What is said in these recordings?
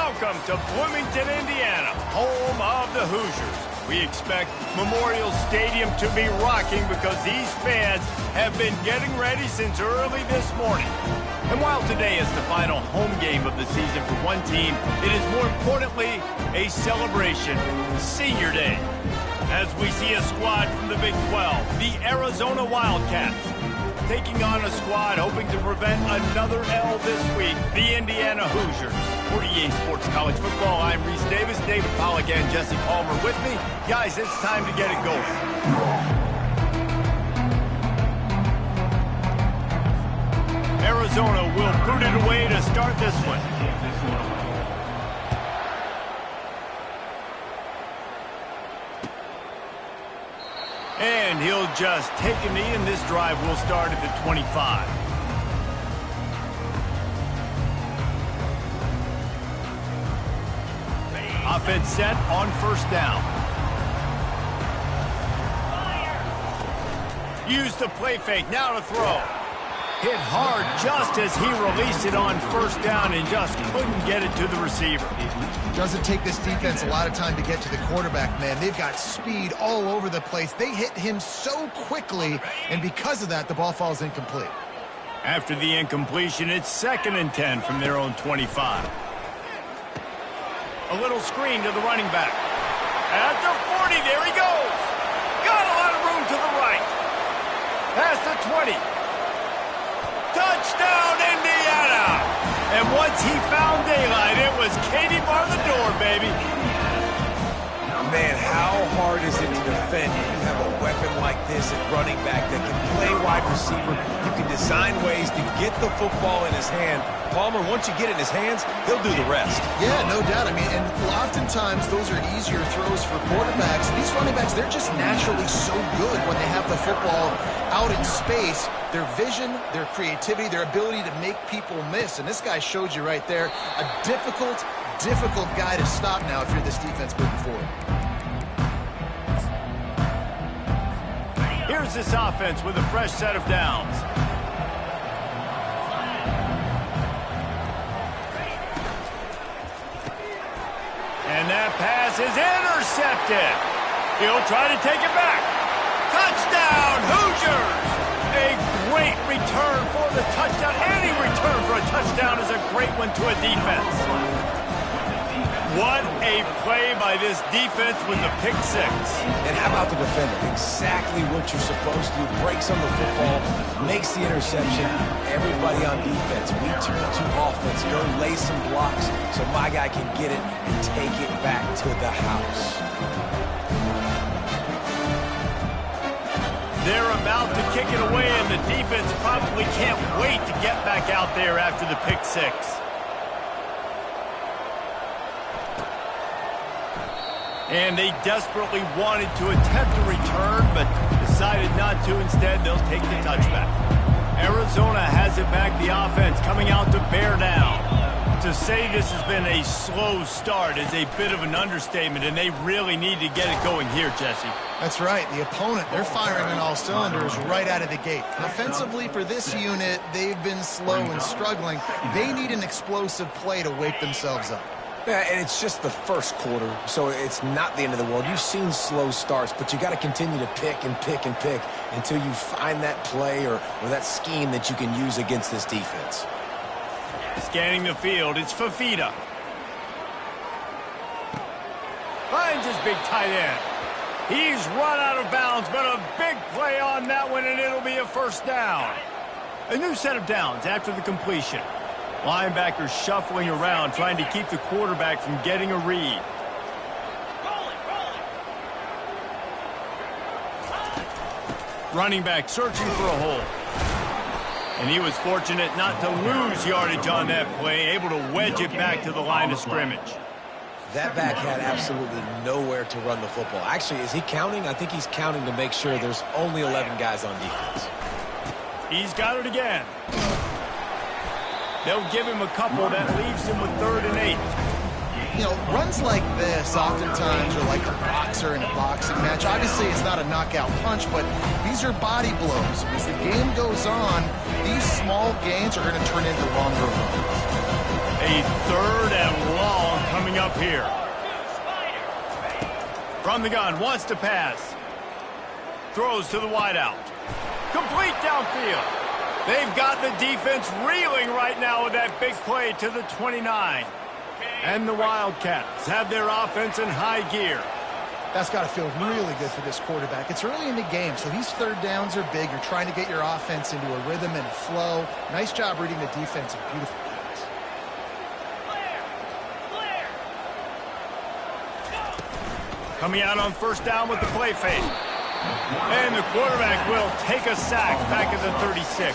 Welcome to Bloomington, Indiana, home of the Hoosiers. We expect Memorial Stadium to be rocking because these fans have been getting ready since early this morning. And while today is the final home game of the season for one team, it is more importantly a celebration, Senior Day. As we see a squad from the Big 12, the Arizona Wildcats, taking on a squad hoping to prevent another L this week, the Indiana Hoosiers. For EA Sports College Football, I'm Reese Davis, David Pollack, and Jesse Palmer with me. Guys, it's time to get it going. Arizona will boot it away to start this one. And he'll just take a knee, and this drive will start at the 25. Offense set on first down. Use the play fake, now to throw. Hit hard just as he released it on first down and just couldn't get it to the receiver. Doesn't take this defense a lot of time to get to the quarterback, man. They've got speed all over the place. They hit him so quickly, and because of that, the ball falls incomplete. After the incompletion, it's 2nd and 10 from their own 25. A little screen to the running back. At the 40, there he goes. Got a lot of room to the right. Past the 20. Touchdown, Indiana! And once he found daylight, it was Katie bar the door, baby. Man, how hard is it to defend when you have a weapon like this at running back that can play wide receiver? You can design ways to get the football in his hand. Palmer, once you get it in his hands, he'll do the rest. Yeah, no doubt. I mean, and oftentimes those are easier throws for quarterbacks. These running backs, they're just naturally so good when they have the football out in space. Their vision, their creativity, their ability to make people miss. And this guy showed you right there, a difficult guy to stop now if you're this defense moving forward. Here's this offense with a fresh set of downs. And that pass is intercepted. He'll try to take it back. Touchdown, Hoosiers! A great return for the touchdown. Any return for a touchdown is a great one to a defense. What a play by this defense with the pick six. And how about the defender? Exactly what you're supposed to do. Breaks on the football, makes the interception. Everybody on defense, we turn to offense. Go lay some blocks so my guy can get it and take it back to the house. They're about to kick it away, and the defense probably can't wait to get back out there after the pick six. And they desperately wanted to attempt a return, but decided not to. Instead, they'll take the touchback. Arizona has it back, the offense coming out to bear down. To say this has been a slow start is a bit of an understatement, and they really need to get it going here, Jesse. That's right. The opponent, they're firing on all cylinders right out of the gate. Offensively, for this unit, they've been slow and struggling. They need an explosive play to wake themselves up. Yeah, and it's just the first quarter, so it's not the end of the world. You've seen slow starts, but you got to continue to pick and pick and pick until you find that play or that scheme that you can use against this defense. Scanning the field, it's Fafita. Finds his big tight end. He's run out of bounds, but a big play on that one, and it'll be a first down. A new set of downs after the completion. Linebackers shuffling around, trying to keep the quarterback from getting a read. Running back searching for a hole. And he was fortunate not to lose yardage on that play, able to wedge it back to the line of scrimmage. That back had absolutely nowhere to run the football. Actually, is he counting? I think he's counting to make sure there's only 11 guys on defense. He's got it again. They'll give him a couple. That leaves him with 3rd and 8. You know, runs like this oftentimes are like a boxer in a boxing match. Obviously, it's not a knockout punch, but these are body blows. As the game goes on, these small gains are going to turn into longer runs. A 3rd and long coming up here. From the gun, wants to pass. Throws to the wideout. Complete downfield. They've got the defense reeling right now with that big play to the 29. And the Wildcats have their offense in high gear. That's got to feel really good for this quarterback. It's early in the game, so these 3rd downs are big. You're trying to get your offense into a rhythm and a flow. Nice job reading the defense. A beautiful pass. Coming out on 1st down with the play fake. And the quarterback will take a sack back at the 36.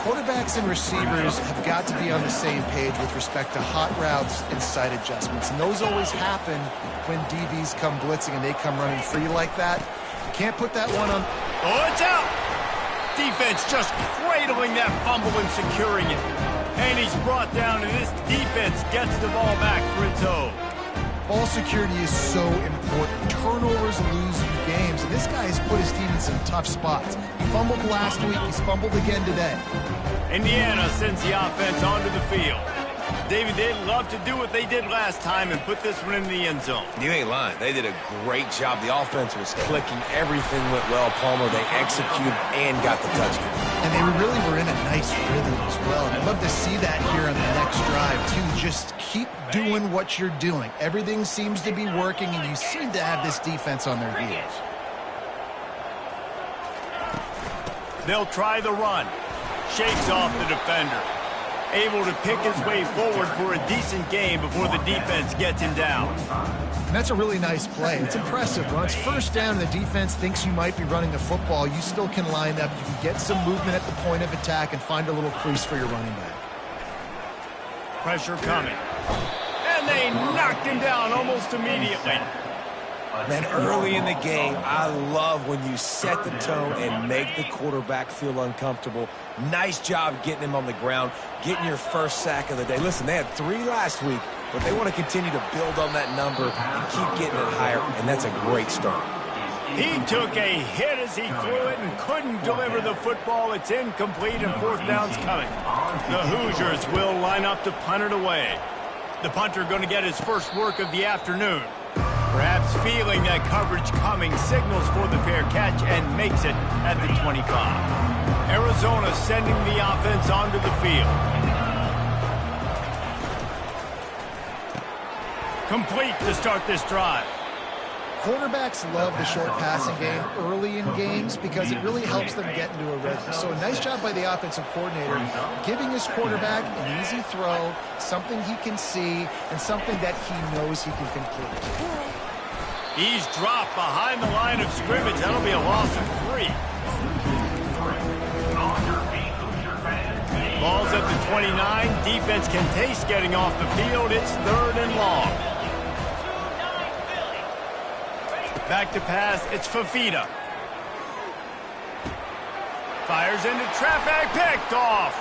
Quarterbacks and receivers have got to be on the same page with respect to hot routes and sight adjustments. And those always happen when DBs come blitzing and they come running free like that. You can't put that one on. Oh, it's out! Defense just cradling that fumble and securing it. And he's brought down, and this defense gets the ball back for its own. Ball security is so important. Turnovers lose you games, and this guy has put his team in some tough spots. He fumbled last week. He's fumbled again today. Indiana sends the offense onto the field. David, they'd love to do what they did last time and put this one in the end zone. You ain't lying. They did a great job. The offense was clicking. Everything went well, Palmer. They executed and got the touchdown. And they really were in a nice rhythm as well. And I'd love to see that here on the next drive, too. Just keep doing what you're doing. Everything seems to be working, and you seem to have this defense on their heels. They'll try the run. Shakes off the defender. Able to pick his way forward for a decent game before the defense gets him down. And that's a really nice play. It's impressive. When it's 1st down and the defense thinks you might be running the football, you still can line up. You can get some movement at the point of attack and find a little crease for your running back. Pressure coming. And they knocked him down almost immediately. Man, early in the game, I love when you set the tone and make the quarterback feel uncomfortable. Nice job getting him on the ground, getting your 1st sack of the day. Listen, they had 3 last week, but they want to continue to build on that number and keep getting it higher, and that's a great start. He took a hit as he threw it and couldn't deliver the football. It's incomplete and 4th down's coming. The Hoosiers will line up to punt it away. The punter going to get his first work of the afternoon. Perhaps feeling that coverage coming, signals for the fair catch and makes it at the 25. Arizona sending the offense onto the field. Complete to start this drive. Quarterbacks love the short passing game early in games because it really helps them get into a rhythm. So a nice job by the offensive coordinator giving his quarterback an easy throw, something he can see, and something that he knows he can complete. He's dropped behind the line of scrimmage. That'll be a loss of 3. Ball's at the 29. Defense can taste getting off the field. It's 3rd and long. Back to pass. It's Fafita. Fires into traffic. Picked off.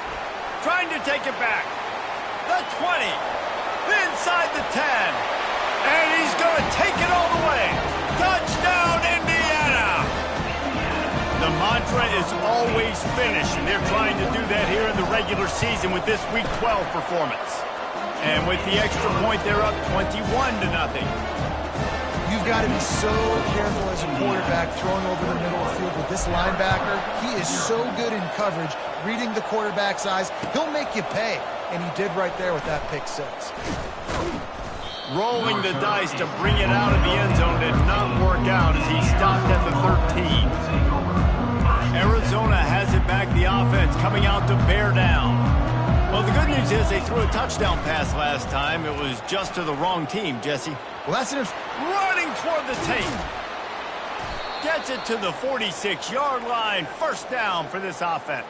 Trying to take it back. The 20. Inside the 10. And he's going to take it all the way. Touchdown, Indiana! The mantra is always finish, and they're trying to do that here in the regular season with this Week 12 performance. And with the extra point, they're up 21-0. You've got to be so careful as a quarterback throwing over the middle of the field with this linebacker. He is so good in coverage, reading the quarterback's eyes. He'll make you pay, and he did right there with that pick 6. Rolling the dice to bring it out of the end zone did not work out as he stopped at the 13. Arizona has it back, the offense coming out to bear down. Well, the good news is they threw a touchdown pass last time. It was just to the wrong team, Jesse. Well, that's an running toward the tape. Gets it to the 46-yard line. 1st down for this offense.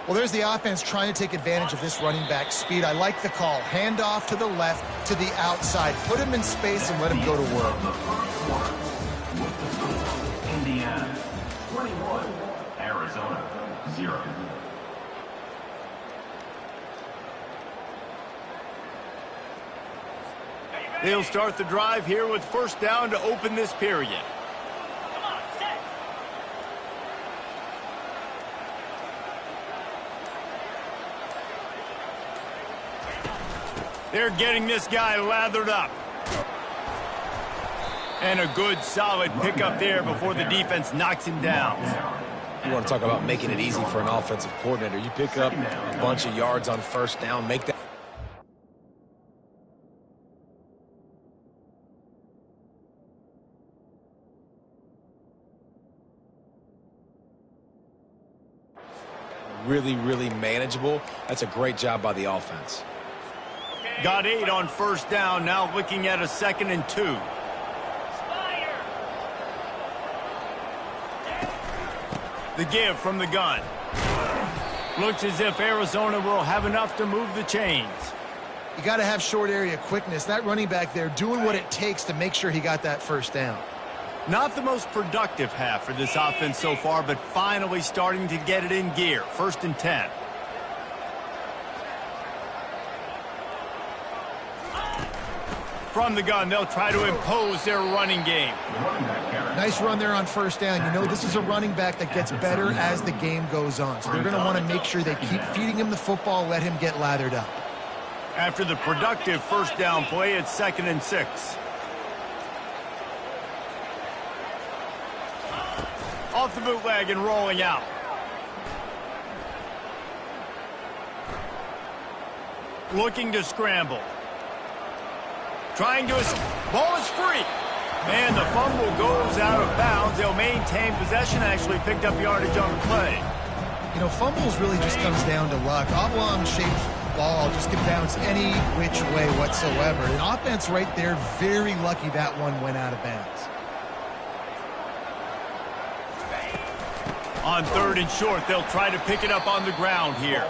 Well, there's the offense trying to take advantage of this running back speed. I like the call. Hand off to the left, to the outside. Put him in space and let him go to work. Indiana 21, Arizona 0. They'll start the drive here with 1st down to open this period. They're getting this guy lathered up. And a good, solid pickup there before the defense knocks him down. You want to talk about making it easy for an offensive coordinator. You pick up a bunch of yards on first down, make that. Really, really manageable. That's a great job by the offense. Got 8 on first down, now looking at a 2nd and 2. The give from the gun. Looks as if Arizona will have enough to move the chains. You got to have short area quickness. That running back there doing what it takes to make sure he got that first down. Not the most productive half for this offense so far, but finally starting to get it in gear. 1st and 10. From the gun, they'll try to impose their running game. Nice run there on first down. You know, this is a running back that gets better as the game goes on. So they're going to want to make sure they keep feeding him the football, let him get lathered up. After the productive first down play, it's 2nd and 6. Off the bootleg and rolling out. Looking to scramble. Trying to ball is free. And the fumble goes out of bounds. They'll maintain possession. Actually picked up yardage on the play. You know, fumbles really just comes down to luck. Oblong-shaped ball just can bounce any which way whatsoever. An offense right there, very lucky that one went out of bounds. On 3rd and short, they'll try to pick it up on the ground here.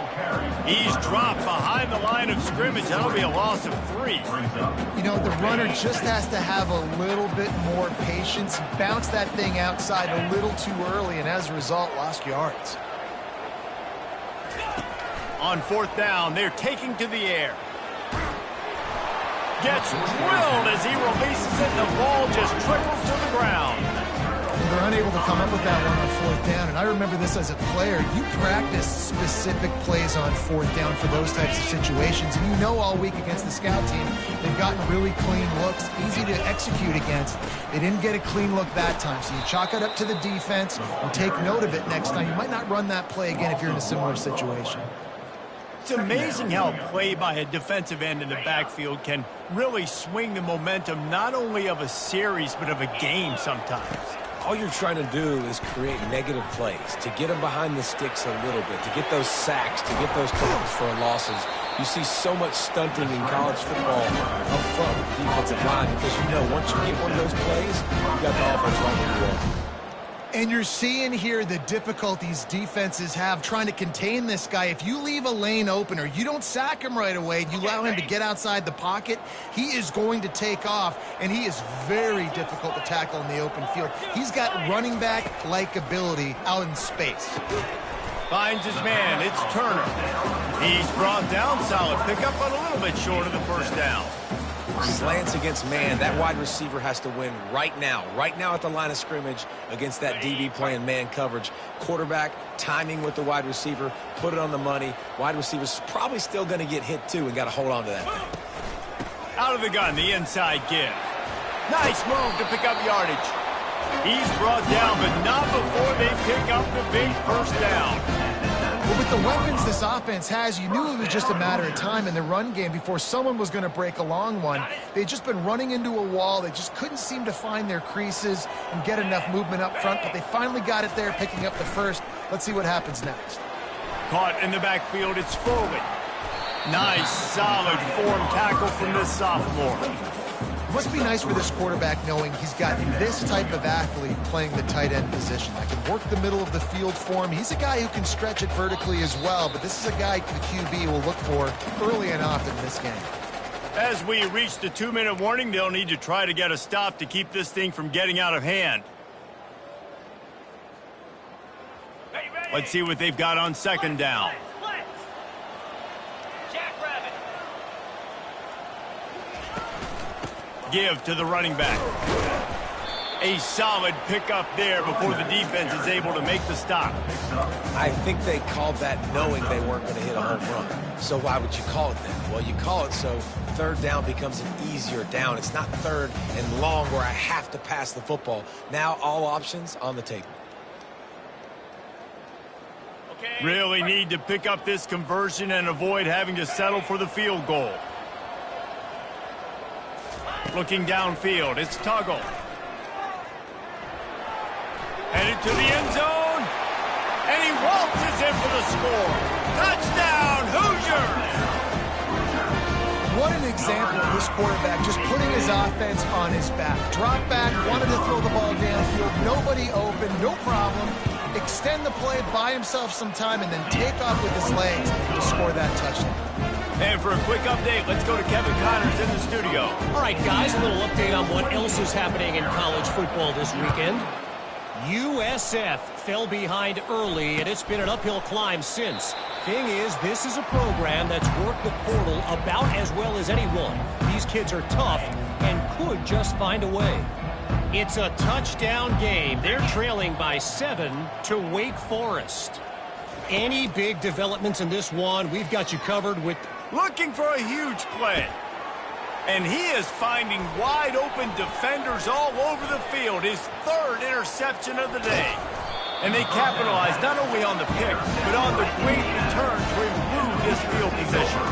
He's dropped behind the line of scrimmage. That'll be a loss of 3. You know, the runner just has to have a little bit more patience. Bounce that thing outside a little too early, and as a result, lost yards. On 4th down, they're taking to the air. Gets drilled as he releases it, and the ball just trickles to the ground. They're unable to come up with that one on 4th down, and I remember this as a player. You practice specific plays on 4th down for those types of situations, and you know all week against the scout team, they've gotten really clean looks, easy to execute against. They didn't get a clean look that time, so you chalk it up to the defense and take note of it next time. You might not run that play again if you're in a similar situation. It's amazing how a play by a defensive end in the backfield can really swing the momentum not only of a series but of a game sometimes. All you're trying to do is create negative plays, to get them behind the sticks a little bit, to get those sacks, to get those tackles for losses. You see so much stunting in college football up front with the defensive line because you know once you get one of those plays, you got the offense right where you want. And you're seeing here the difficulties defenses have trying to contain this guy. If you leave a lane open or you don't sack him right away, you allow him to get outside the pocket, he is going to take off, and he is very difficult to tackle in the open field. He's got running back-like ability out in space. Finds his man. It's Turner. He's brought down. Solid pickup, but a little bit short of the first down. Slants against man. That wide receiver has to win right now at the line of scrimmage against that DB playing man coverage. Quarterback, timing with the wide receiver, put it on the money. Wide receiver's probably still going to get hit too and got to hold on to that thing. Out of the gun, the inside give. Nice move to pick up yardage. He's brought down, but not before they pick up the big first down. Well, with the weapons this offense has, you knew it was just a matter of time in the run game before someone was going to break a long one. They'd just been running into a wall. They just couldn't seem to find their creases and get enough movement up front, but they finally got it there, picking up the first. Let's see what happens next. Caught in the backfield, it's Foley. Nice, solid form tackle from this sophomore. It must be nice for this quarterback knowing he's got this type of athlete playing the tight end position. That can work the middle of the field for him. He's a guy who can stretch it vertically as well, but this is a guy the QB will look for early and often in this game. As we reach the 2-minute warning, they'll need to try to get a stop to keep this thing from getting out of hand. Let's see what they've got on 2nd down. Give to the running back. A solid pickup there before the defense is able to make the stop. I think they called that knowing they weren't going to hit a home run. So why would you call it then? Well, you call it so third down becomes an easier down. It's not third and long where I have to pass the football. Now all options on the table. Really need to pick up this conversion and avoid having to settle for the field goal. Looking downfield, it's Tuggle. Headed to the end zone, and he waltzes in for the score. Touchdown, Hoosiers! What an example of this quarterback just putting his offense on his back. Drop back, wanted to throw the ball downfield, nobody open, no problem. Extend the play, buy himself some time, and then take off with his legs to score that touchdown. And for a quick update, let's go to Kevin Connors in the studio. All right, guys, a little update on what else is happening in college football this weekend. USF fell behind early, and it's been an uphill climb since. Thing is, this is a program that's worked the portal about as well as anyone. These kids are tough and could just find a way. It's a touchdown game. They're trailing by 7 to Wake Forest. Any big developments in this one, we've got you covered with... Looking for a huge play. And he is finding wide-open defenders all over the field. His third interception of the day. And they capitalized not only on the pick, but on the great return to improve this field position.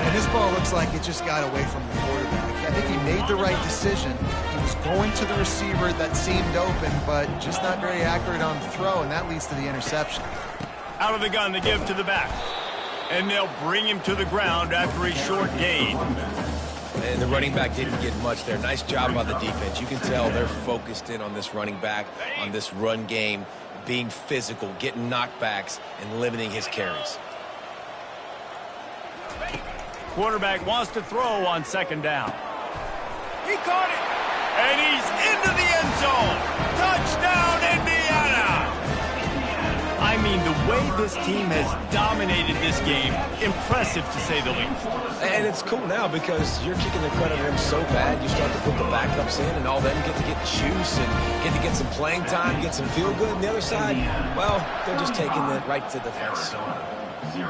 And this ball looks like it just got away from the quarterback. I think he made the right decision. He was going to the receiver that seemed open, but just not very accurate on the throw, and that leads to the interception. Out of the gun, they give to the back. And they'll bring him to the ground after a short gain. And the running back didn't get much there. Nice job by the defense. You can tell they're focused in on this running back, on this run game, being physical, getting knockbacks, and limiting his carries. Quarterback wants to throw on second down. He caught it, and he's into the end zone. Touchdown, Indiana! I mean, the way this team has dominated this game, impressive to say the least. And it's cool now because you're kicking the credit of them so bad, you start to put the backups in, and all them get to get juice and get to get some playing time, get some feel good. And the other side, well, they're just taking it right to the fence. 0.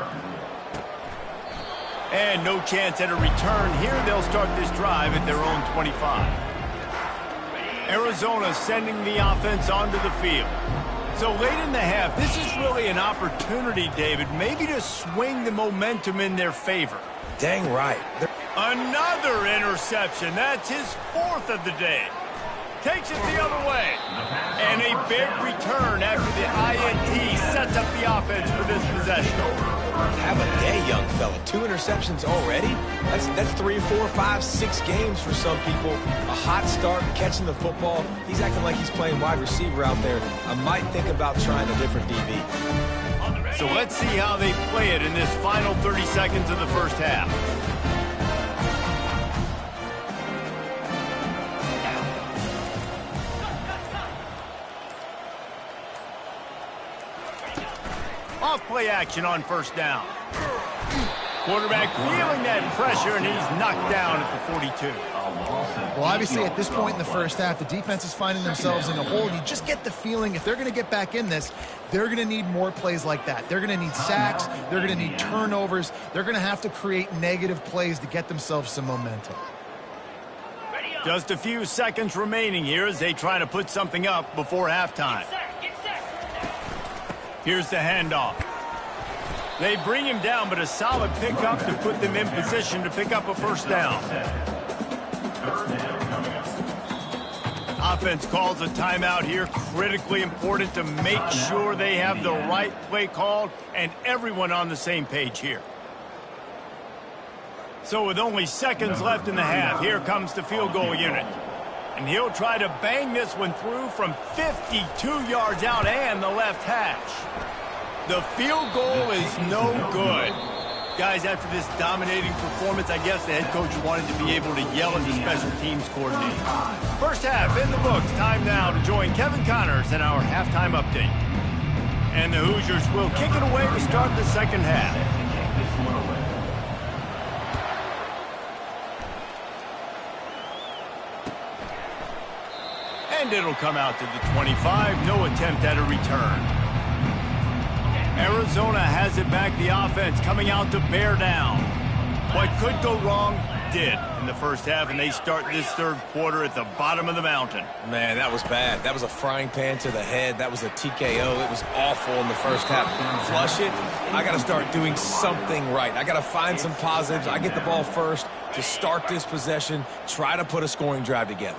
And no chance at a return here. They'll start this drive at their own 25. Arizona sending the offense onto the field. So late in the half, this is really an opportunity, David, maybe to swing the momentum in their favor. Dang right. Another interception. That's his fourth of the day. Takes it the other way. And a big return after the INT sets up the offense for this possession. Have a day, young fella. 2 interceptions already? That's 3, 4, 5, 6 games for some people. A hot start, catching the football. He's acting like he's playing wide receiver out there. I might think about trying a different DB. So let's see how they play it in this final 30 seconds of the first half. Off-play action on first down. Quarterback feeling that pressure, and he's knocked down at the 42. Well, obviously, at this point in the first half, the defense is finding themselves in a hole. You just get the feeling if they're going to get back in this, they're going to need more plays like that. They're going to need sacks. They're going to need turnovers. They're going to have to create negative plays to get themselves some momentum. Just a few seconds remaining here as they try to put something up before halftime. Here's the handoff. They bring him down, but a solid pickup to put them in position to pick up a first down. Offense calls a timeout here. Critically important to make sure they have the right play called and everyone on the same page here. So with only seconds left in the half, here comes the field goal unit. And he'll try to bang this one through from 52 yards out and the left hash. The field goal is no good. Guys, after this dominating performance, I guess the head coach wanted to be able to yell at the special teams coordinator. First half in the books. Time now to join Kevin Connors in our halftime update. And the Hoosiers will kick it away to start the second half. And And it'll come out to the 25. No attempt at a return. Arizona has it back. The offense coming out to bear down. What could go wrong did in the first half, and they start this third quarter at the bottom of the mountain. Man, that was bad. That was a frying pan to the head. That was a TKO. It was awful in the first half. Flush it. I got to start doing something right. I got to find some positives. I get the ball first to start this possession, try to put a scoring drive together.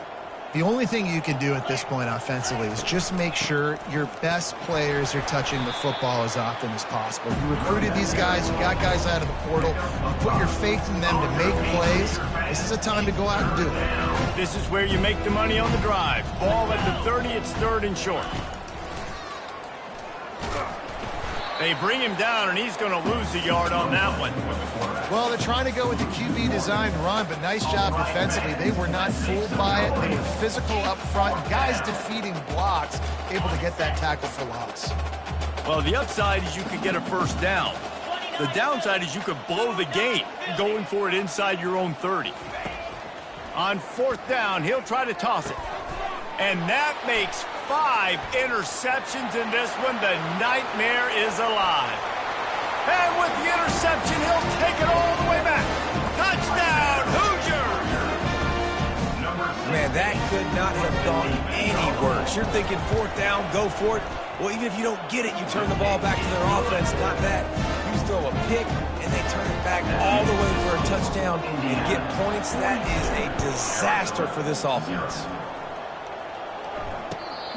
The only thing you can do at this point offensively is just make sure your best players are touching the football as often as possible. You recruited these guys. You got guys out of the portal. You put your faith in them to make plays. This is a time to go out and do it. This is where you make the money on the drive. Ball at the 30. It's third and short. They bring him down, and he's going to lose a yard on that one. Well, they're trying to go with the QB design run, but nice job defensively. They were not fooled by it. They were physical up front. Guys defeating blocks, able to get that tackle for loss. Well, the upside is you could get a first down. The downside is you could blow the game going for it inside your own 30. On fourth down, he'll try to toss it. And that makes 5 interceptions in this one. The nightmare is alive. And with the interception, he'll take it all the way back. Touchdown, Hoosiers! Man, that could not have gone any worse. You're thinking fourth down, go for it. Well, even if you don't get it, you turn the ball back to their offense. Not that. You throw a pick, and they turn it back all the way for a touchdown and get points. That is a disaster for this offense.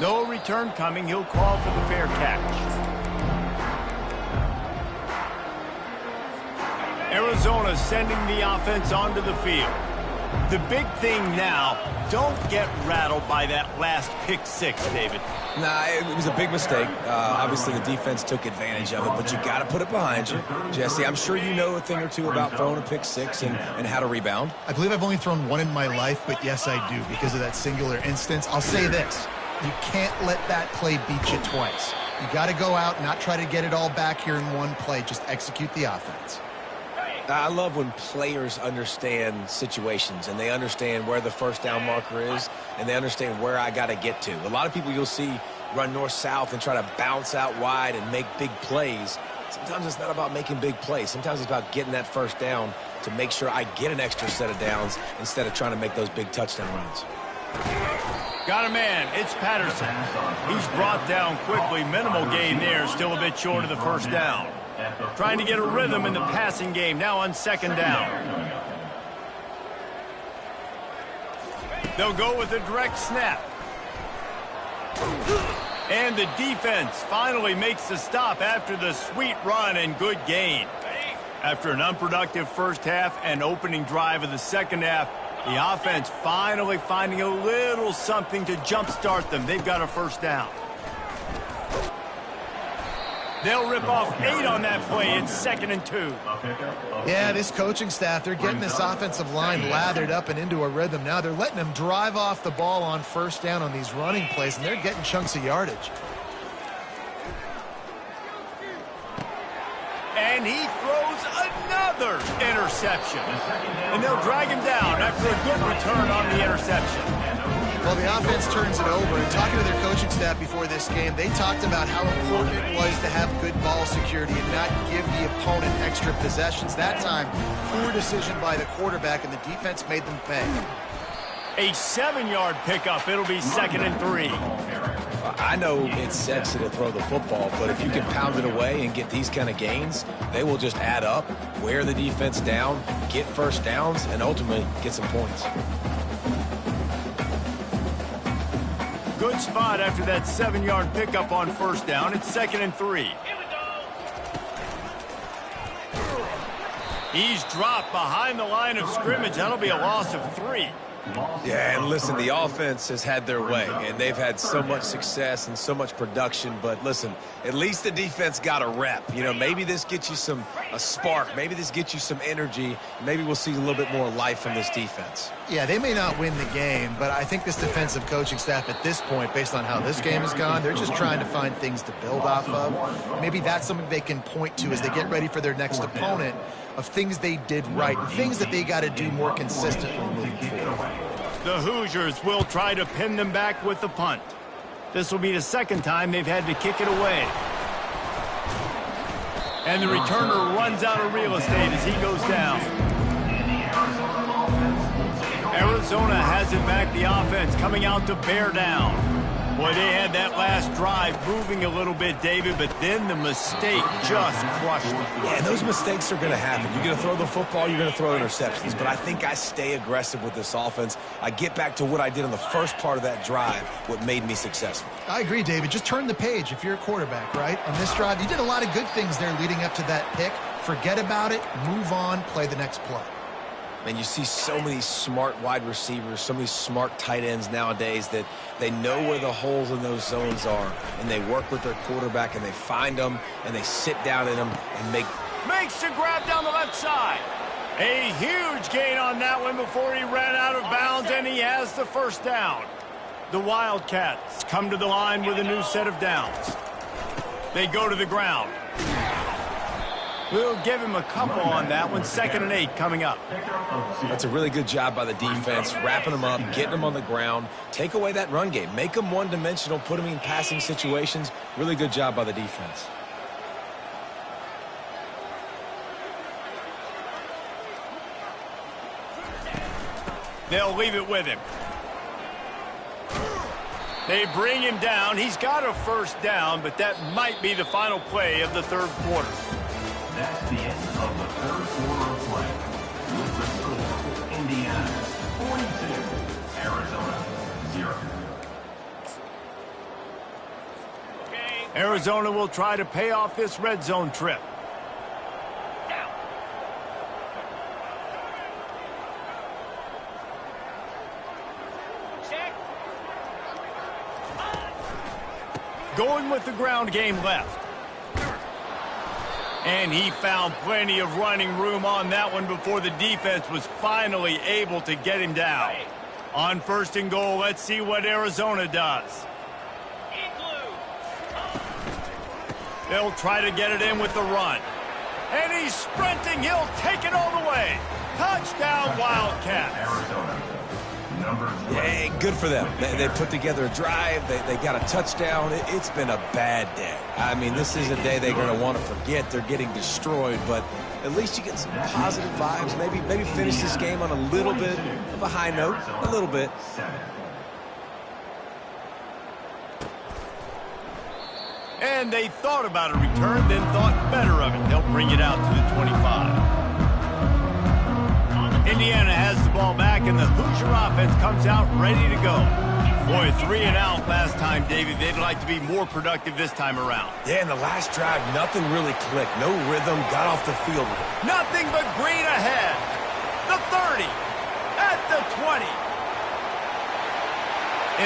No return coming. He'll call for the fair catch. Arizona sending the offense onto the field. The big thing now, don't get rattled by that last pick six, David. Nah, it was a big mistake. Obviously, the defense took advantage of it, but you got to put it behind you. Jesse, I'm sure you know a thing or two about throwing a pick six and how to rebound. I believe I've only thrown one in my life, but yes, I do because of that singular instance. I'll say this. You can't let that play beat you twice. You got to go out, not try to get it all back here in one play. Just execute the offense. I love when players understand situations and they understand where the first down marker is and they understand where I got to get to. A lot of people you'll see run north-south and try to bounce out wide and make big plays. Sometimes it's not about making big plays. Sometimes it's about getting that first down to make sure I get an extra set of downs instead of trying to make those big touchdown runs. Got a man. It's Patterson. He's brought down quickly. Minimal gain there. Still a bit short of the first down. Trying to get a rhythm in the passing game. Now on second down. They'll go with a direct snap. And the defense finally makes the stop after the sweet run and good gain. After an unproductive first half and opening drive of the second half, the offense finally finding a little something to jumpstart them. They've got a first down. They'll rip off 8 on that play. It's 2nd and 2. Yeah, this coaching staff, they're getting this offensive line lathered up and into a rhythm. Now they're letting them drive off the ball on first down on these running plays, and they're getting chunks of yardage. And he throws another interception. And they'll drag him down after a good return on the interception. Well, the offense turns it over, and talking to their coaching staff before this game, they talked about how important it was to have good ball security and not give the opponent extra possessions. That time, poor decision by the quarterback, and the defense made them pay. A 7-yard pickup. It'll be 2nd and 3. I know it's sexy to throw the football, but if you can pound it away and get these kind of gains, they will just add up, wear the defense down, get first downs, and ultimately get some points. Good spot after that 7-yard pickup on first down. It's 2nd and 3. He's dropped behind the line of scrimmage. That'll be a loss of 3. Yeah, and listen, the offense has had their way, and they've had so much success and so much production. But listen, at least the defense got a rep. You know, maybe this gets you a spark. Maybe this gets you some energy. Maybe we'll see a little bit more life from this defense. Yeah, they may not win the game, but I think this defensive coaching staff at this point, based on how this game has gone, they're just trying to find things to build off of. Maybe that's something they can point to as they get ready for their next opponent, of things they did right and things that they got to do more consistently moving forward. The Hoosiers will try to pin them back with the punt. This will be the second time they've had to kick it away. And the returner runs out of real estate as he goes down. Arizona has it back, the offense coming out to bear down. Boy, they had that last drive moving a little bit, David, but then the mistake just crushed them. Yeah, those mistakes are going to happen. You're going to throw the football, you're going to throw interceptions. But I think I stay aggressive with this offense. I get back to what I did in the first part of that drive, what made me successful. I agree, David. Just turn the page if you're a quarterback, right? On this drive, you did a lot of good things there leading up to that pick. Forget about it, move on, play the next play. And you see so many smart wide receivers, so many smart tight ends nowadays that they know where the holes in those zones are, and they work with their quarterback, and they find them, and they sit down in them and Makes the grab down the left side. A huge gain on that one before he ran out of bounds, and he has the first down. The Wildcats come to the line with a new set of downs. They go to the ground. We'll give him a couple on that one. 2nd and 8 coming up. That's a really good job by the defense, wrapping them up, getting them on the ground. Take away that run game. Make them one-dimensional, put them in passing situations. Really good job by the defense. They'll leave it with him. They bring him down. He's got a first down, but that might be the final play of the third quarter. That's the end of the third quarter of play. With the score, Indiana 42, Arizona 0. Arizona will try to pay off this red zone trip. Going with the ground game left. And he found plenty of running room on that one before the defense was finally able to get him down. On 1st and goal, let's see what Arizona does. They'll try to get it in with the run. And he's sprinting. He'll take it all the way. Touchdown, Wildcats. Arizona, number 3. Hey, good for them. They put together a drive. They got a touchdown. It's been a bad day. I mean, this is a day they're going to want to forget. They're getting destroyed, but at least you get some positive vibes. Maybe finish this game on a little bit of a high note. A little bit. 7. And they thought about a return, then thought better of it. They'll bring it out to the 25. Indiana has the ball back, and the Hoosier offense comes out ready to go. Boy, 3 and out last time, David. They'd like to be more productive this time around. Yeah, in the last drive, nothing really clicked. No rhythm, got off the field. Nothing but green ahead. The 30. At the 20.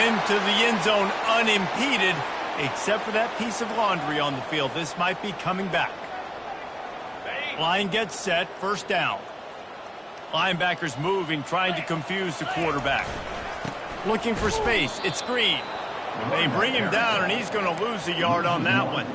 Into the end zone unimpeded, except for that piece of laundry on the field. This might be coming back. Line gets set, first down. Linebackers moving, trying to confuse the quarterback. Looking for space. It's Green. They bring him down, and he's going to lose a yard on that one.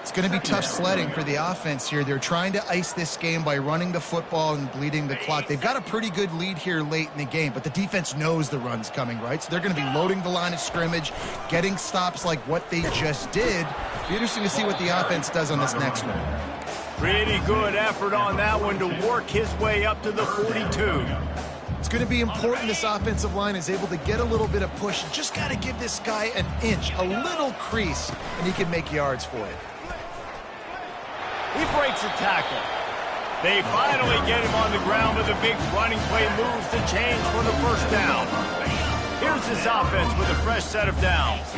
It's going to be tough sledding for the offense here. They're trying to ice this game by running the football and bleeding the clock. They've got a pretty good lead here late in the game, but the defense knows the run's coming, right? So they're going to be loading the line of scrimmage, getting stops like what they just did. It'll be interesting to see what the offense does on this next one. Pretty good effort on that one to work his way up to the 42. It's going to be important this offensive line is able to get a little bit of push. Just got to give this guy an inch, a little crease, and he can make yards for it. He breaks a tackle. They finally get him on the ground with a big running play, moves the chains for the first down. Here's this offense with a fresh set of downs.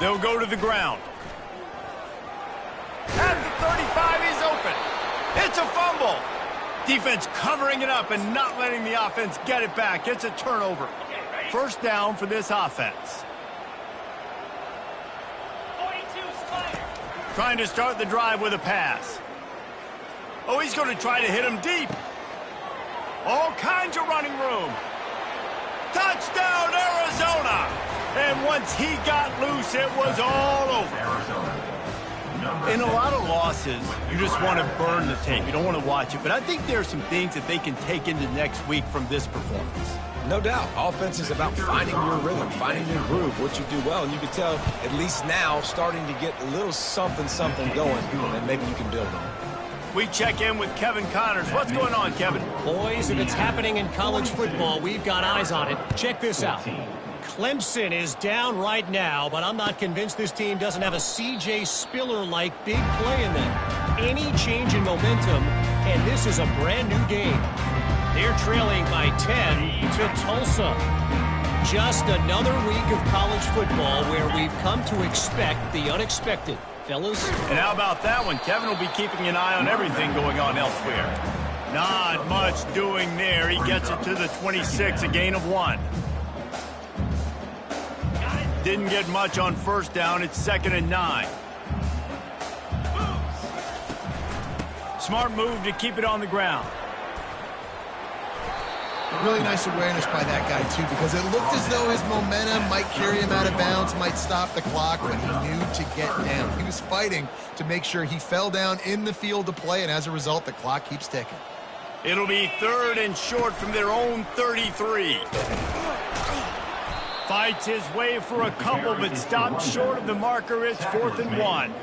They'll go to the ground. At the 35, he's open. It's a fumble. Defense covering it up and not letting the offense get it back. It's a turnover. First down for this offense. Trying to start the drive with a pass. Oh, he's going to try to hit him deep. All kinds of running room. Touchdown, Arizona! And once he got loose, it was all over. Arizona, In a lot of losses, you just want to burn the tape. You don't want to watch it. But I think there are some things that they can take into next week from this performance. No doubt. Offense is about finding your rhythm, finding your groove, what you do well. And you can tell, at least now, starting to get a little something going that maybe you can build on. We check in with Kevin Connors. What's going on, Kevin? Boys, if it's happening in college football, we've got eyes on it. Check this out. Clemson is down right now, but I'm not convinced this team doesn't have a C.J. Spiller-like big play in them. Any change in momentum, and this is a brand-new game. They're trailing by 10 to Tulsa. Just another week of college football where we've come to expect the unexpected. Fellas? And how about that one? Kevin will be keeping an eye on everything going on elsewhere. Not much doing there. He gets it to the 26, a gain of 1. Didn't get much on first down. It's 2nd and 9. Smart move to keep it on the ground. Really nice awareness by that guy, too, because it looked as though his momentum might carry him out of bounds, might stop the clock, but he knew to get down. He was fighting to make sure he fell down in the field to play, and as a result, the clock keeps ticking. It'll be 3rd and short from their own 33. Fights his way for a couple, but stopped short of the marker. It's 4th and 1.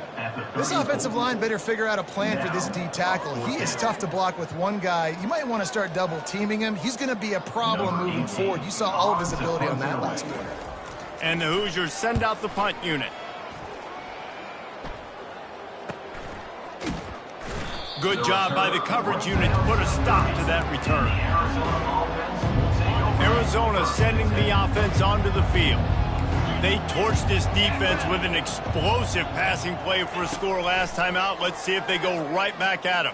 This offensive line better figure out a plan for this D tackle. He is tough to block with one guy. You might want to start double teaming him. He's going to be a problem moving forward. You saw all of his ability on that last play. And the Hoosiers send out the punt unit. Good job by the coverage unit to put a stop to that return. Arizona sending the offense onto the field. They torched this defense with an explosive passing play for a score last time out. Let's see if they go right back at him.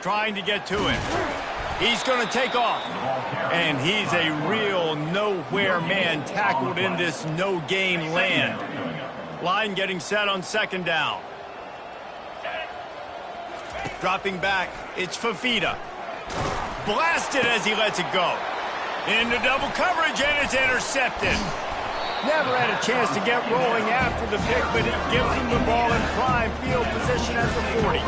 Trying to get to him. He's going to take off. And he's a real nowhere man tackled in this no-gain land. Line getting set on 2nd down. Dropping back, it's Fafita. Blasted as he lets it go. Into double coverage, and it's intercepted. Never had a chance to get rolling after the pick, but it gives him the ball in prime field position at the 40.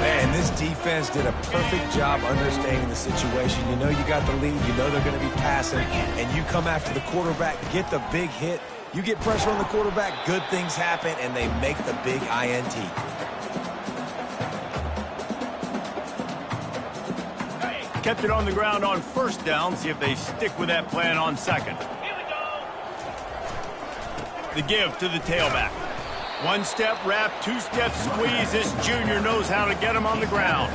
Man, this defense did a perfect job understanding the situation. You know you got the lead. You know they're going to be passing, and you come after the quarterback, get the big hit. You get pressure on the quarterback, good things happen, and they make the big INT. Kept it on the ground on 1st down. See if they stick with that plan on 2nd. The give to the tailback. 1-step wrap, 2-step squeeze. This junior knows how to get him on the ground.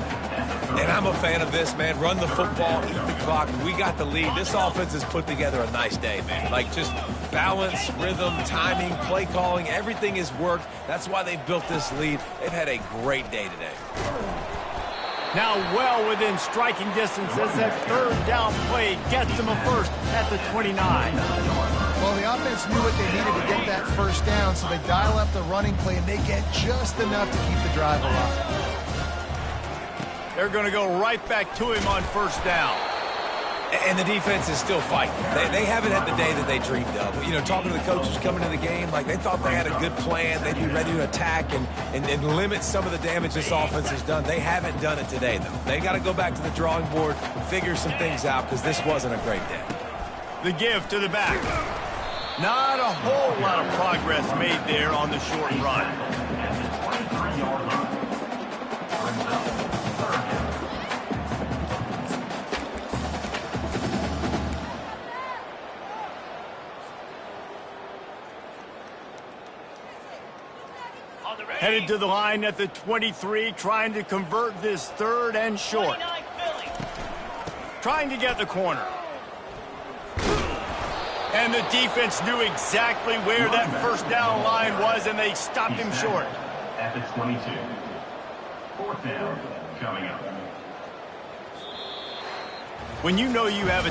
And I'm a fan of this, man. Run the football, eat the clock. We got the lead. This offense has put together a nice day, man. Like, just balance, rhythm, timing, play calling, everything has worked. That's why they've built this lead. They've had a great day today. Now well within striking distance as that 3rd down play gets them a first at the 29. Well, the offense knew what they needed to get that 1st down, so they dial up the running play, and they get just enough to keep the drive alive. They're going to go right back to him on 1st down. And the defense is still fighting. They haven't had the day that they dreamed of. You know, talking to the coaches coming to the game, like they thought they had a good plan. They'd be ready to attack and limit some of the damage this offense has done. They haven't done it today, though. They got to go back to the drawing board, figure some things out, because this wasn't a great day. The give to the back. Not a whole lot of progress made there on the short run. Headed to the line at the 23, trying to convert this 3rd and short. Trying to get the corner. And the defense knew exactly where that 1st down line was, and they stopped him short. At the 22. 4th down coming up. When you know you have a